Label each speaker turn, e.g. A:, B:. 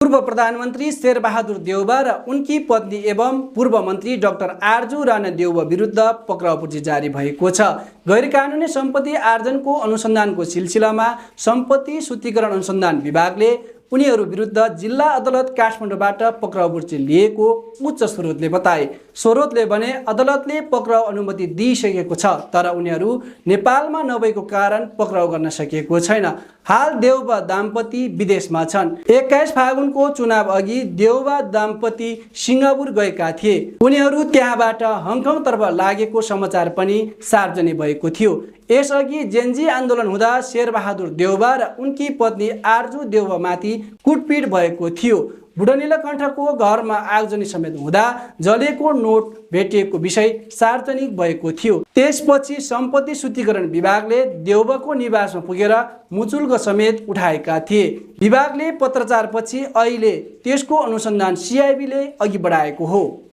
A: पूर्व प्रधानमन्त्री शेरबहादुर देउवा र उनकी पत्नी एवं पूर्व मन्त्री डाक्टर आरजू राणा देउवा विरुद्ध पक्राउपुर्जी जारी भएको छ। गैरकानुनी सम्पत्ति आर्जनको अनुसन्धानको सिलसिलामा सम्पत्ति सूचीकरण अनुसन्धान विभागले उनीहरू विरुद्ध जिल्ला अदालत काठमाडौँबाट पक्राउपुर्जी लिएको उच्च स्रोतले बताए। स्रोतले भने अदालतले पक्राउ अनुमति दिइसकेको छ, तर उनीहरू नेपालमा नभएको कारण पक्राउ गर्न सकिएको छैन। हाल देउवा दाम्पति विदेशमा छन्। 21 फागुनको चुनाव अघि देउवा दाम्पति सिङ्गापुर गएका थिए। उनीहरू त्यहाँबाट हङकङतर्फ लागेको समाचार पनि सार्वजनिक भएको थियो। यसअघि जेन्जी आन्दोलन हुँदा शेरबहादुर देउवा र उनकी पत्नी आरजू देउवामाथि कुटपिट भएको थियो। बुढानीलकण्ठको घरमा आगजनी समेत हुँदा जलेको नोट भेटिएको विषय सार्वजनिक भएको थियो। त्यसपछि सम्पत्ति सूचीकरण विभागले देउवाको निवासमा पुगेर मुचुल्को समेत उठाएका थिए। विभागले पत्रचारपछि अहिले त्यसको अनुसन्धान सिआइबीले अघि बढाएको हो।